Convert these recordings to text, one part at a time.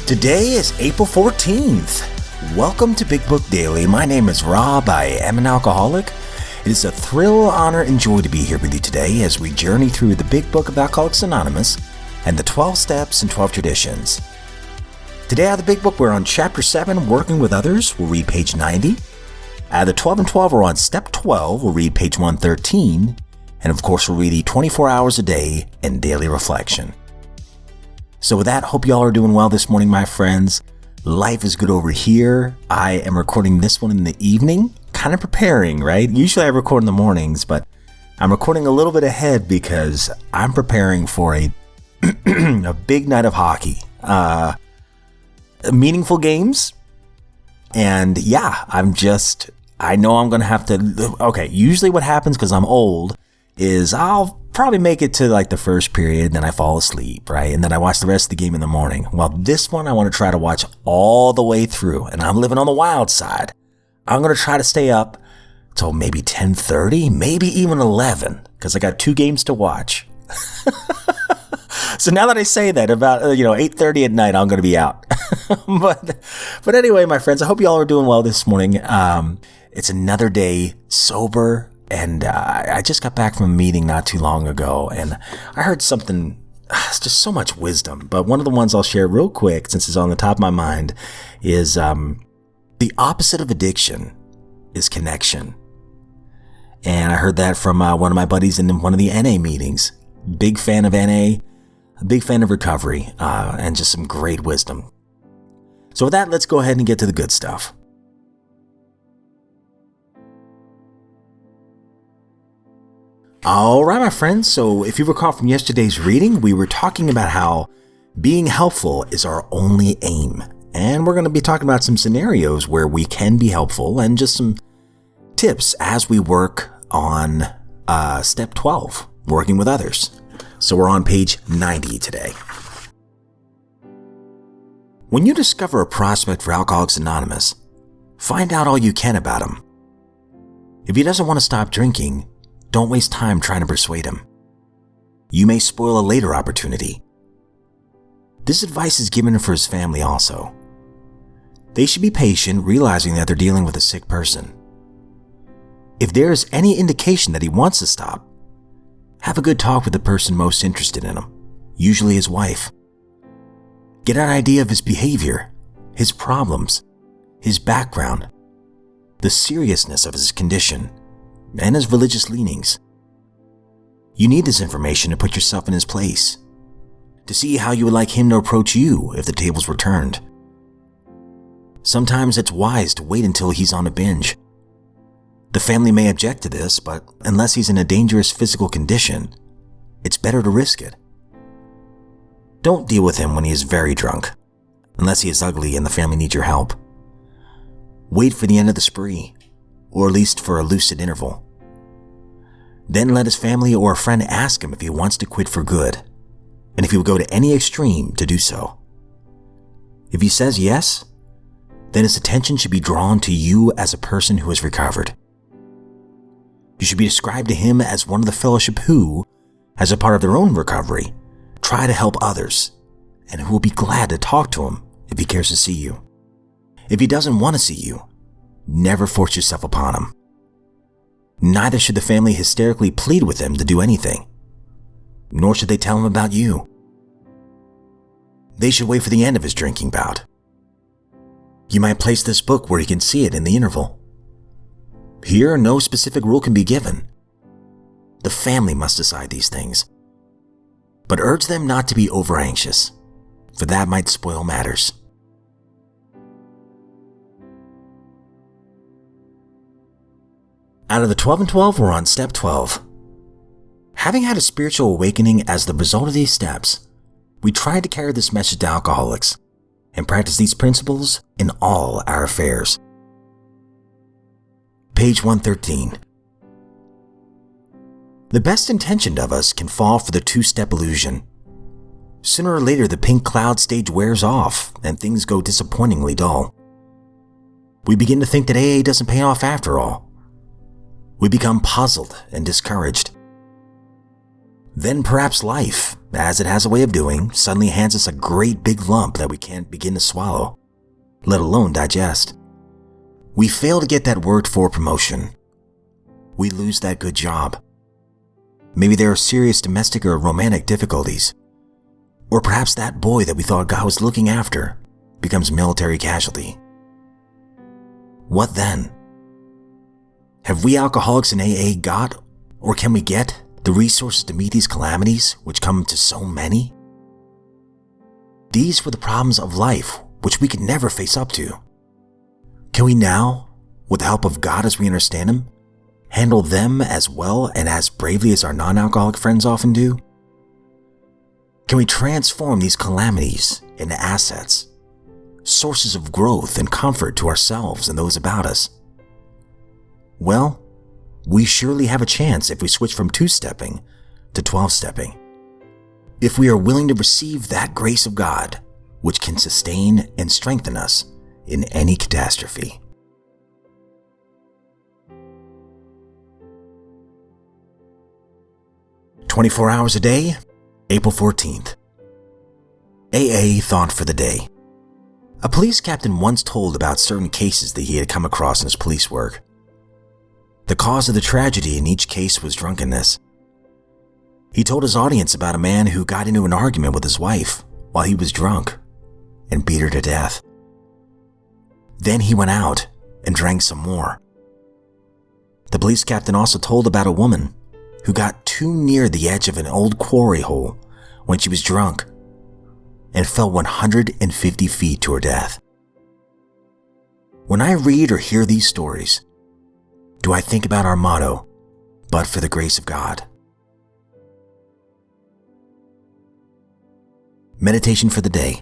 Today is April 14th. Welcome to Big Book Daily. My name is Rob. I am an alcoholic. It is a thrill, honor, and joy to be here with you today as we journey through the Big Book of Alcoholics Anonymous and the 12 Steps and 12 Traditions. Today out of the Big Book, we're on Chapter 7, Working with Others. We'll read page 90. Out of the 12 and 12, we're on Step 12. We'll read page 113. And of course, we'll read the 24 hours a day in daily reflection. So with that, hope you all are doing well this morning, my friends. Life is good over here. I am recording this one in the evening, kind of preparing, right? Usually I record in the mornings, but I'm recording a little bit ahead because I'm preparing for a big night of hockey. Meaningful games. And yeah, I know I'm going to have to, okay, usually what happens because I'm old is I'll probably make it to like the first period, then I fall asleep, right? And then I watch the rest of the game in the morning. Well, this one I want to try to watch all the way through, and I'm living on the wild side. I'm going to try to stay up till maybe 10:30, maybe even 11, because I got 2 games to watch. So now that I say that, about 8:30 at night, I'm going to be out. but anyway, my friends, I hope you all are doing well this morning. It's another day sober. And I just got back from a meeting not too long ago, and I heard something, it's just so much wisdom. But one of the ones I'll share real quick, since it's on the top of my mind, is the opposite of addiction is connection. And I heard that from one of my buddies in one of the NA meetings. Big fan of NA, a big fan of recovery, and just some great wisdom. So with that, let's go ahead and get to the good stuff. All right, my friends. So if you recall from yesterday's reading, we were talking about how being helpful is our only aim. And we're going to be talking about some scenarios where we can be helpful and just some tips as we work on step 12, working with others. So we're on page 90 today. When you discover a prospect for Alcoholics Anonymous, find out all you can about him. If he doesn't want to stop drinking, don't waste time trying to persuade him. You may spoil a later opportunity. This advice is given for his family also. They should be patient, realizing that they're dealing with a sick person. If there is any indication that he wants to stop, have a good talk with the person most interested in him, usually his wife. Get an idea of his behavior, his problems, his background, the seriousness of his condition, and his religious leanings. You need this information to put yourself in his place, to see how you would like him to approach you if the tables were turned. Sometimes it's wise to wait until he's on a binge. The family may object to this, but unless he's in a dangerous physical condition, it's better to risk it. Don't deal with him when he is very drunk, unless he is ugly and the family needs your help. Wait for the end of the spree, or at least for a lucid interval. Then let his family or a friend ask him if he wants to quit for good, and if he will go to any extreme to do so. If he says yes, then his attention should be drawn to you as a person who has recovered. You should be described to him as one of the fellowship who, as a part of their own recovery, try to help others, and who will be glad to talk to him if he cares to see you. If he doesn't want to see you, never force yourself upon him. Neither should the family hysterically plead with him to do anything, nor should they tell him about you. They should wait for the end of his drinking bout. You might place this book where he can see it in the interval. Here, no specific rule can be given. The family must decide these things. But urge them not to be over-anxious, for that might spoil matters. Out of the 12 and 12, we're on step 12. Having had a spiritual awakening as the result of these steps, we tried to carry this message to alcoholics and practice these principles in all our affairs. Page 113. The best intentioned of us can fall for the 2-step illusion. Sooner or later, the pink cloud stage wears off and things go disappointingly dull. We begin to think that AA doesn't pay off after all. We become puzzled and discouraged. Then perhaps life, as it has a way of doing, suddenly hands us a great big lump that we can't begin to swallow, let alone digest. We fail to get that worked for promotion. We lose that good job. Maybe there are serious domestic or romantic difficulties. Or perhaps that boy that we thought God was looking after becomes military casualty. What then? Have we alcoholics in AA got, or can we get, the resources to meet these calamities which come to so many? These were the problems of life which we could never face up to. Can we now, with the help of God as we understand Him, handle them as well and as bravely as our non-alcoholic friends often do? Can we transform these calamities into assets, sources of growth and comfort to ourselves and those about us? Well, we surely have a chance if we switch from 2-stepping to 12-stepping. If we are willing to receive that grace of God, which can sustain and strengthen us in any catastrophe. "24 hours a day, April 14th. AA thought for the day. A police captain once told about certain cases that he had come across in his police work. The cause of the tragedy in each case was drunkenness. He told his audience about a man who got into an argument with his wife while he was drunk and beat her to death. Then he went out and drank some more. The police captain also told about a woman who got too near the edge of an old quarry hole when she was drunk and fell 150 feet to her death. When I read or hear these stories, do I think about our motto, but for the grace of God? Meditation for the day.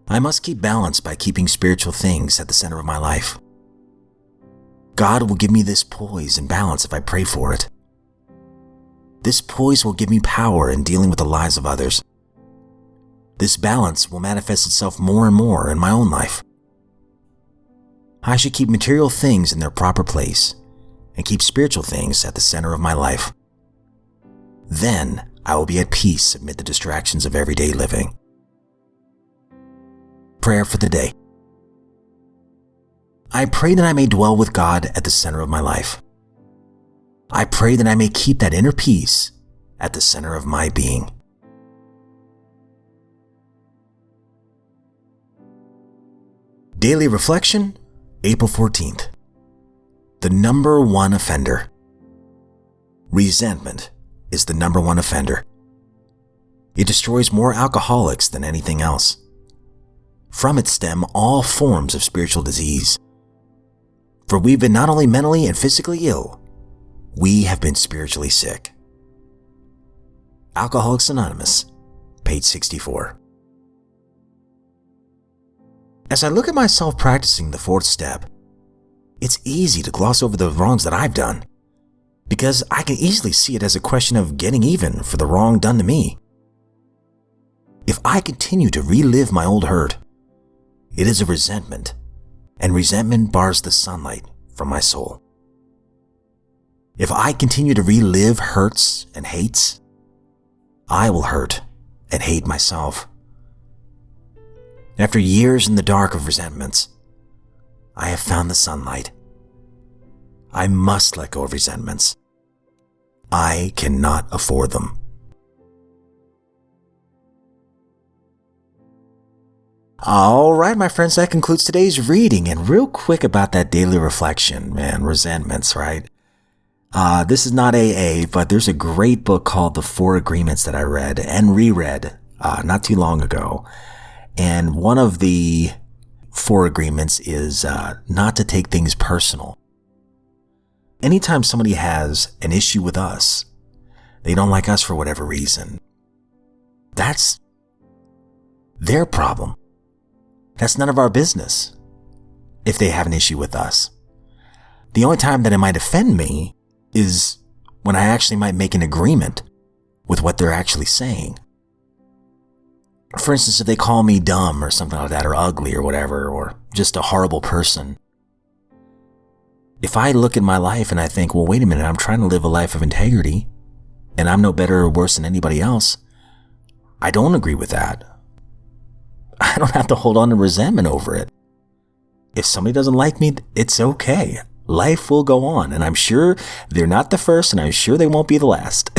I must keep balance by keeping spiritual things at the center of my life. God will give me this poise and balance if I pray for it. This poise will give me power in dealing with the lives of others. This balance will manifest itself more and more in my own life. I should keep material things in their proper place and keep spiritual things at the center of my life. Then I will be at peace amid the distractions of everyday living. Prayer for the day. I pray that I may dwell with God at the center of my life. I pray that I may keep that inner peace at the center of my being. Daily Reflection, April 14th. The number one offender. Resentment is the number one offender. It destroys more alcoholics than anything else. From it stem all forms of spiritual disease. For we've been not only mentally and physically ill, we have been spiritually sick. Alcoholics Anonymous, page 64. As I look at myself practicing the 4th step, it's easy to gloss over the wrongs that I've done, because I can easily see it as a question of getting even for the wrong done to me. If I continue to relive my old hurt, it is a resentment, and resentment bars the sunlight from my soul. If I continue to relive hurts and hates, I will hurt and hate myself. After years in the dark of resentments, I have found the sunlight. I must let go of resentments. I cannot afford them. All right, my friends, that concludes today's reading. And real quick about that daily reflection, man, resentments, right? This is not AA, but there's a great book called The 4 Agreements that I read and reread not too long ago. And one of the 4 agreements is not to take things personal. Anytime somebody has an issue with us, they don't like us for whatever reason, that's their problem. That's none of our business if they have an issue with us. The only time that it might offend me is when I actually might make an agreement with what they're actually saying. For instance, if they call me dumb or something like that, or ugly or whatever, or just a horrible person. If I look at my life and I think, well, wait a minute, I'm trying to live a life of integrity, and I'm no better or worse than anybody else. I don't agree with that. I don't have to hold on to resentment over it. If somebody doesn't like me, it's okay. Life will go on, and I'm sure they're not the first, and I'm sure they won't be the last.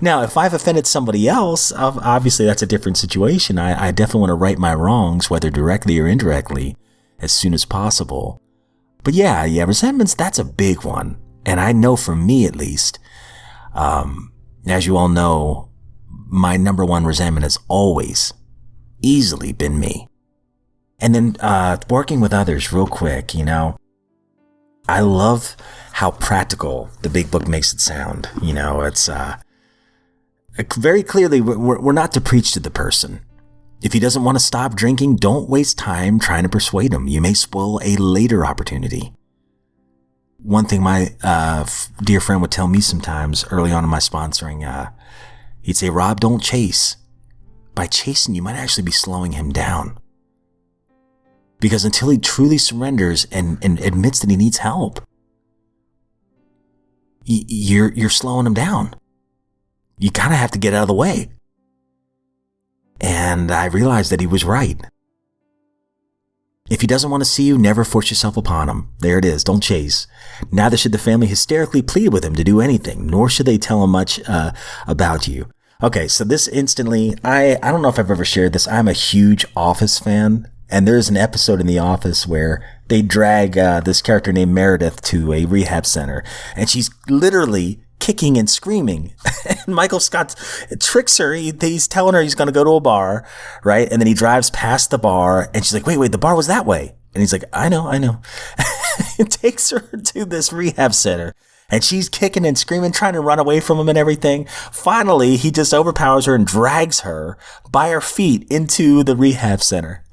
Now, if I've offended somebody else, obviously that's a different situation. I definitely want to right my wrongs, whether directly or indirectly, as soon as possible. But yeah, resentments, that's a big one. And I know for me, at least, as you all know, my number one resentment has always easily been me. And then working with others real quick, I love how practical the big book makes it sound. It's very clearly we're not to preach to the person. If he doesn't want to stop drinking, don't waste time trying to persuade him. You may spoil a later opportunity. One thing my dear friend would tell me sometimes early on in my sponsoring, he'd say, Rob, don't chase. By chasing, you might actually be slowing him down. Because until he truly surrenders and admits that he needs help, you're slowing him down. You kind of have to get out of the way. And I realized that he was right. If he doesn't want to see you, never force yourself upon him. There it is. Don't chase. Neither should the family hysterically plead with him to do anything, nor should they tell him much about you. Okay, so this instantly, I don't know if I've ever shared this. I'm a huge Office fan. And there's an episode in The Office where they drag this character named Meredith to a rehab center. And she's literally kicking and screaming. And Michael Scott tricks her. He's telling her he's going to go to a bar, right? And then he drives past the bar. And she's like, wait, the bar was that way. And he's like, I know. It takes her to this rehab center. And she's kicking and screaming, trying to run away from him and everything. Finally, he just overpowers her and drags her by her feet into the rehab center.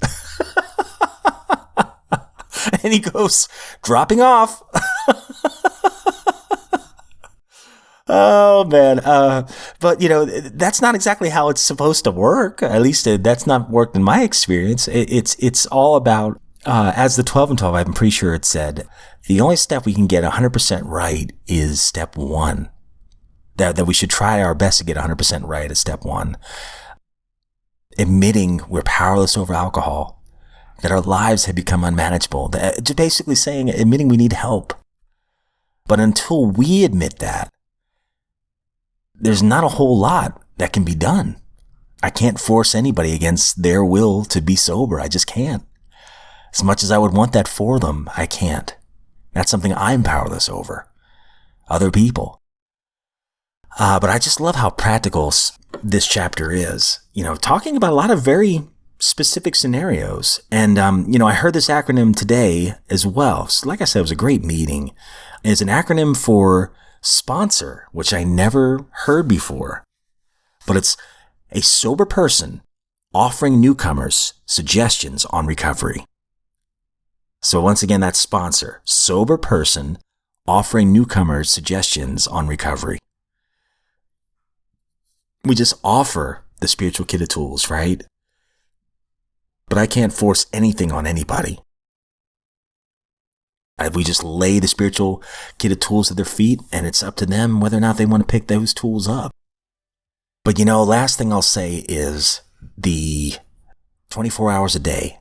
And he goes dropping off. Oh, man. But, that's not exactly how it's supposed to work. At least that's not worked in my experience. It's all about, as the 12 and 12, I'm pretty sure it said, the only step we can get 100% right is step one. That we should try our best to get 100% right is step one. Admitting we're powerless over alcohol, that our lives have become unmanageable. Just basically admitting we need help. But until we admit that, there's not a whole lot that can be done. I can't force anybody against their will to be sober. I just can't. As much as I would want that for them, I can't. That's something I'm powerless over. Other people. But I just love how practical this chapter is. Talking about a lot of very specific scenarios. And, I heard this acronym today as well. So like I said, it was a great meeting. It's an acronym for sponsor, which I never heard before. But it's a sober person offering newcomers suggestions on recovery. So once again, that's sponsor. Sober person offering newcomers suggestions on recovery. We just offer the spiritual kit of tools, right? But I can't force anything on anybody. We just lay the spiritual kit of tools at their feet, and it's up to them whether or not they want to pick those tools up. But last thing I'll say is the 24 hours a day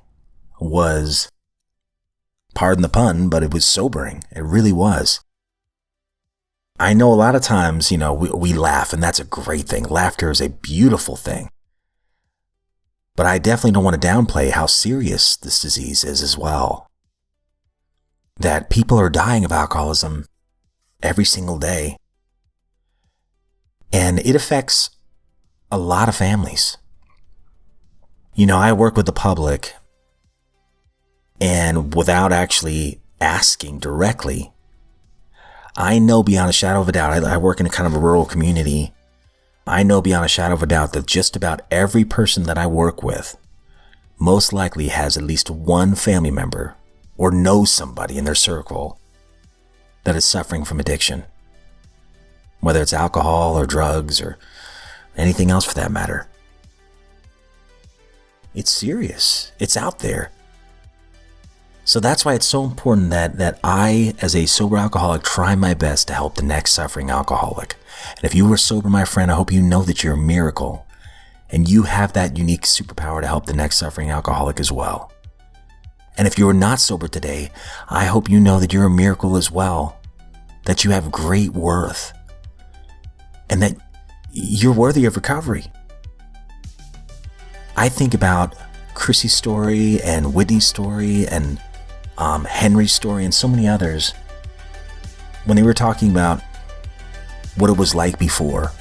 was, pardon the pun, but it was sobering. It really was. I know a lot of times, we laugh, and that's a great thing. Laughter is a beautiful thing. But I definitely don't want to downplay how serious this disease is as well. That people are dying of alcoholism every single day. And it affects a lot of families. I work with the public, and without actually asking directly, I know beyond a shadow of a doubt, I work in a kind of a rural community. I know beyond a shadow of a doubt that just about every person that I work with most likely has at least one family member or knows somebody in their circle that is suffering from addiction, whether it's alcohol or drugs or anything else for that matter. It's serious. It's out there. So that's why it's so important that I, as a sober alcoholic, try my best to help the next suffering alcoholic. And if you are sober, my friend, I hope you know that you're a miracle. And you have that unique superpower to help the next suffering alcoholic as well. And if you are not sober today, I hope you know that you're a miracle as well. That you have great worth. And that you're worthy of recovery. I think about Chrissy's story and Whitney's story and Henry's story and so many others when they were talking about what it was like before.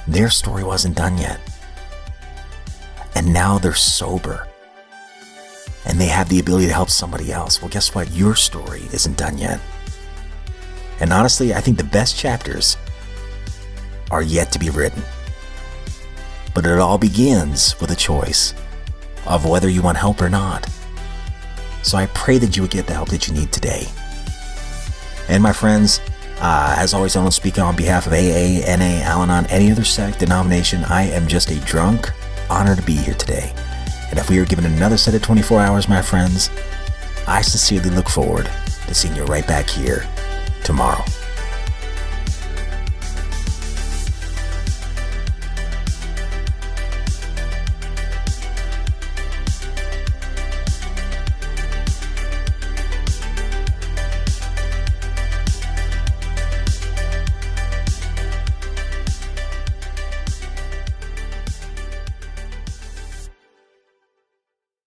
Their story wasn't done yet. And now they're sober. And they have the ability to help somebody else. Well, guess what? Your story isn't done yet. And honestly, I think the best chapters are yet to be written. But it all begins with a choice of whether you want help or not. So I pray that you would get the help that you need today. And my friends, as always, I don't speak on behalf of AA, NA, Al-Anon, any other sect, denomination. I am just a drunk. Honored to be here today. And if we are given another set of 24 hours, my friends, I sincerely look forward to seeing you right back here tomorrow.